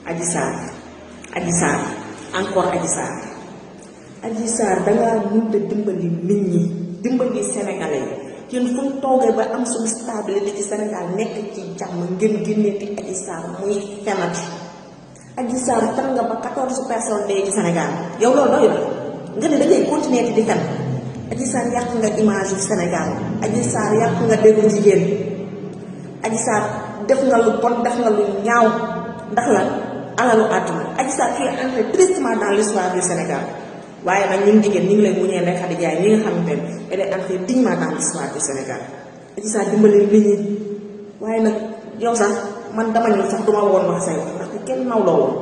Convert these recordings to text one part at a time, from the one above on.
Adji Sarr Adji Sarr encore Adji Sarr Adji Sarr dangaa mënut a dimbali nit ñi dimbali sénégalais yi yéen fu mu toogee ba am suñu stabilité ci Sénégal nekk ci jàmm ngeen génneeti Adji Sarr muy fenati Adji Sarr tax nga ba 14 personnes dee ci Sénégal yow loolu doyul nga ne dangay continuer di fen Adji Sarr yàq nga image yu Sénégal Adji Sarr yàq nga déggu jigéen Adji Sarr def nga lu bon def nga lu ñaaw ndax la alalu àdduna Adji Sarr qui est entré tristement dans l'histoire du Sénégal waaye nag ñun jigéen ñi ngi lay muñee Ndeye Khady Ndiaye ñi nga xamante ne elle est entrée dignement dans l'histoire du Sénégal Adji Sarr dimbali nit ñi waaye nag yow sax man dama ñëw sax duma woon wax say wax ndax kenn nawloo woon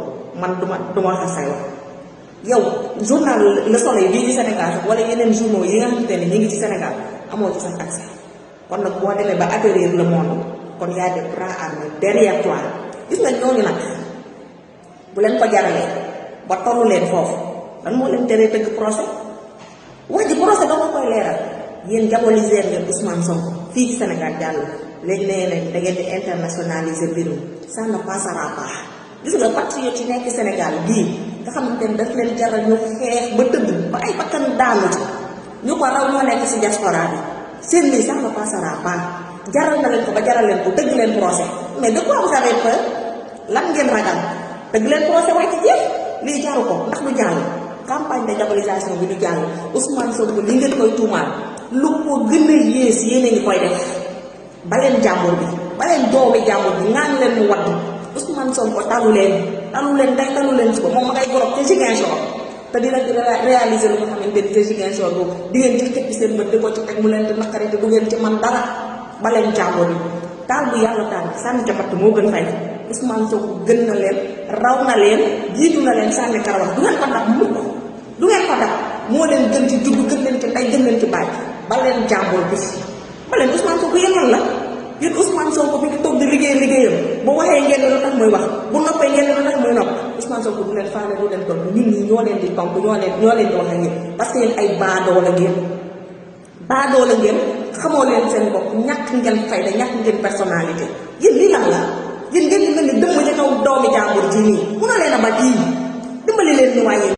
man duma wax say wax yow journal Le Soleil bii ci Sénégal sax wala yeneen journaux yi nga xamante ne ñu ngi ci Sénégal amoo ci sax accès kon nag boo demee ba acquérir le monde kon y a des bras armés derrière toi gis nga ñooñu nag bu leen ko jaralee ba tollu leen foofu lan moo leen teree tëgg procès wax ji procès doo ko koy leeral yéen diaboliser ngeen Ousmane Sonko fii ci Sénégal jàll léegi nee nañ da ngeen di internationaliser mbir mi ça ne passera pas gis nga patriote yi nekk Sénégal bii nga xamante ne daf leen jaral ñu xeex ba tëdd ba ay bakkan daanu ci ñu ko raw ñoo nekk ci diaspora bi seen lii ça ne passera pas jaral na leen ko ba jaral leen ko dëgg leen procès mais de quoi vous avez peur lan ngeen ragal dëgg leen procès waaye ci jeex lii jaru ko ndax du jàll campagne de diabolisation bi du jàll Ousmane Sonko li ngeen koy tuumaal lu ko gën a yées yéen a ngi koy def baleen jàmbur bi baleen doomi jàmbur bi ngaan leen mu wadd Ousmane Sonko talu leen tey talu leen suba moom ma ngay gorob te Ziguinchor te dina réaliser lu nga xamante ni te Ziguinchor boobu di ngeen ci xëppi seen bët di ko ci teg mu leen di naqari te du ngeen ci man dara baleen jàmbur bi taal bu yàlla taal sànni ca patt moo gën fay Ousmane Sonko gën na leen raw na leen jiitu na leen sànni karawax du ngeen ko dab mukk du ngeen ko dab moo leen gën ci juddu gën leen ci ndey gën leen ci baaj baleen jàmbur bi baleen Ousmane Sonko yéen la yéen Ousmane Sonko bi ngi toog di liggéeyam bu waxee ngeen lu tax muy wax bu noppee ngeen lu tax muy nopp Ousmane Sonko du leen faale du leen tontu nit ñi ñoo leen di tontu ñoo leen di wax ak yéen parce que yéen ay baadoo la ngeen xamoo leen seen bopp ñàkk ngeen fayda ñàkk ngeen personnalité yéen lii lan la yéen ngeen di mel ni dëmm ci kaw doomi jàmbur ji nii mun na leen a ba kii dimbali leen ñu waaye